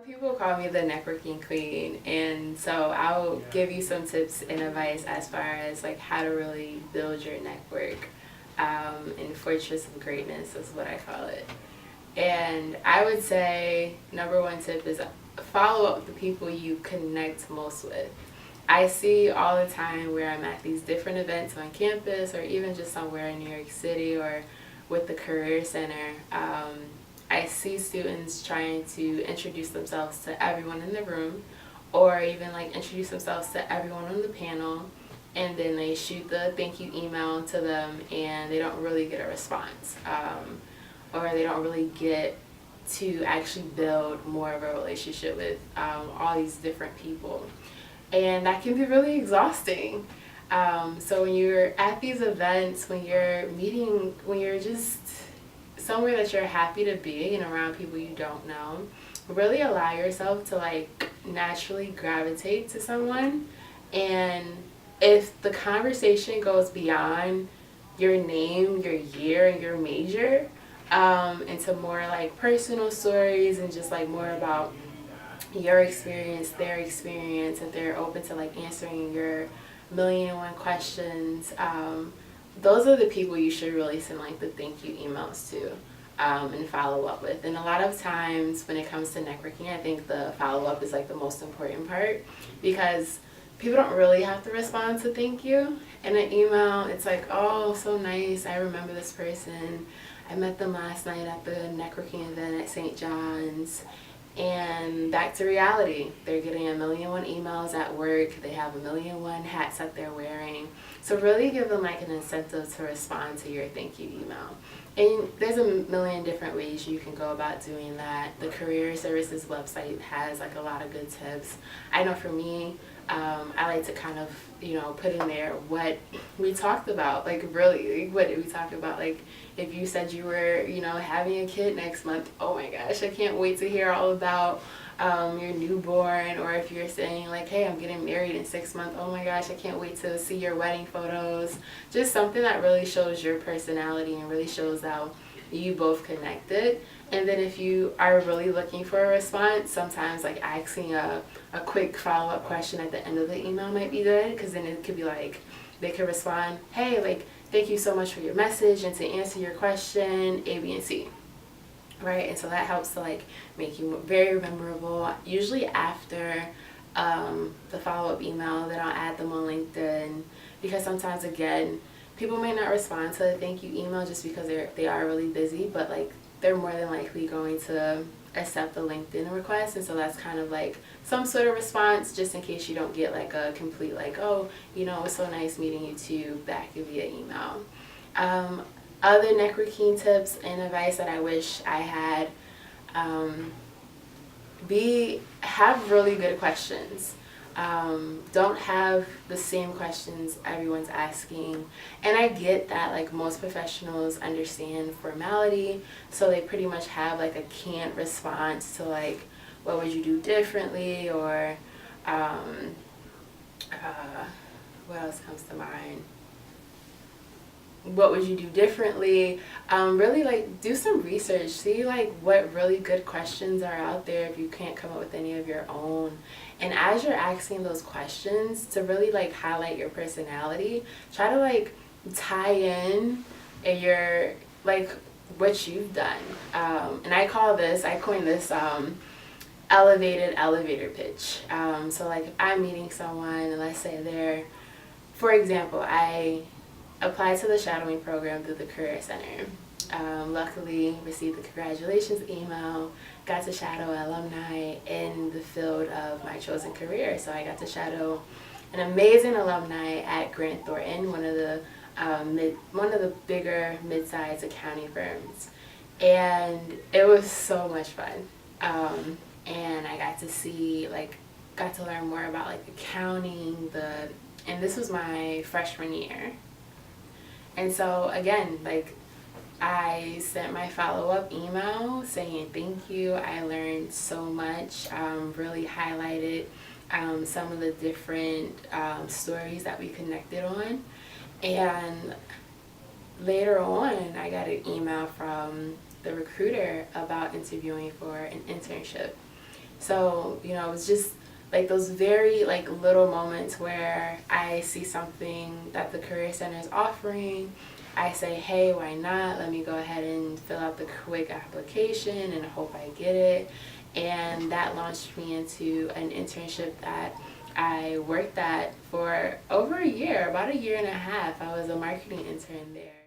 People call me the networking queen, and so I'll give you some tips and advice as far as like how to really build your network. And fortress of greatness is what I call it. And I would say number one tip is follow up with the people you connect most with. I see all the time where I'm at these different events on campus or even just somewhere in New York City or with the Career Center. I see students trying to introduce themselves to everyone in the room or even like introduce themselves to everyone on the panel, and then they shoot the thank you email to them and they don't really get a response, or they don't really get to actually build more of a relationship with all these different people, and that can be really exhausting. So when you're at these events, when you're meeting, when you're just somewhere that you're happy to be and around people you don't know, really allow yourself to like naturally gravitate to someone. And if the conversation goes beyond your name, your year, and your major, into more like personal stories and just like more about your experience, their experience, if they're open to like answering your million and one questions, those are the people you should really send like the thank you emails to, and follow up with. And a lot of times when it comes to networking, I think the follow up is like the most important part, because people don't really have to respond to thank you in an email. It's like, oh, so nice, I remember this person, I met them last night at the networking event at St. John's. And back to reality, they're getting a million one emails at work, they have a million one hats that they're wearing. So really give them like an incentive to respond to your thank you email. And there's a million different ways you can go about doing that. The Career Services website has like a lot of good tips. I know for me, I like to kind of, put in there what we talked about. Like really, what did we talk about? Like if you said you were, having a kid next month, oh my gosh, I can't wait to hear all about your newborn. Or if you're saying like, hey, I'm getting married in 6 months, oh my gosh, I can't wait to see your wedding photos. Just something that really shows your personality and really shows how you both connected. And then if you are really looking for a response, sometimes like asking a quick follow-up question at the end of the email might be good, because then it could be like, they could respond, hey, like, thank you so much for your message, and to answer your question, A, B, and C. Right? And so that helps to like make you very memorable. Usually after the follow-up email, then I'll add them on LinkedIn, because sometimes, again, people may not respond to the thank you email just because they are really busy, but like they're more than likely going to accept the LinkedIn request. And so that's kind of like some sort of response, just in case you don't get like a complete like, oh, it was so nice meeting you too, back via email. Other networking tips and advice that I wish I had, have really good questions. Don't have the same questions everyone's asking. And I get that like most professionals understand formality, so they pretty much have like a canned response to like, what would you do differently, or what else comes to mind? What would you do differently? Really like do some research, see like what really good questions are out there if you can't come up with any of your own. And as you're asking those questions, to really like highlight your personality, try to like tie in your like what you've done. And I coined this elevated elevator pitch. So like if I'm meeting someone and let's say for example, I applied to the shadowing program through the Career Center. Luckily received the congratulations email, got to shadow alumni in the field of my chosen career. So I got to shadow an amazing alumni at Grant Thornton, one of the bigger mid-sized accounting firms, and it was so much fun. And I got to learn more about like accounting, and this was my freshman year. And so again, like I sent my follow-up email saying thank you. I learned so much, really highlighted some of the different stories that we connected on. And later on, I got an email from the recruiter about interviewing for an internship. So, you know, it was just like those very like little moments where I see something that the Career Center is offering. I say, hey, why not? Let me go ahead and fill out the quick application and hope I get it. And that launched me into an internship that I worked at for over a year, about a year and a half. I was a marketing intern there.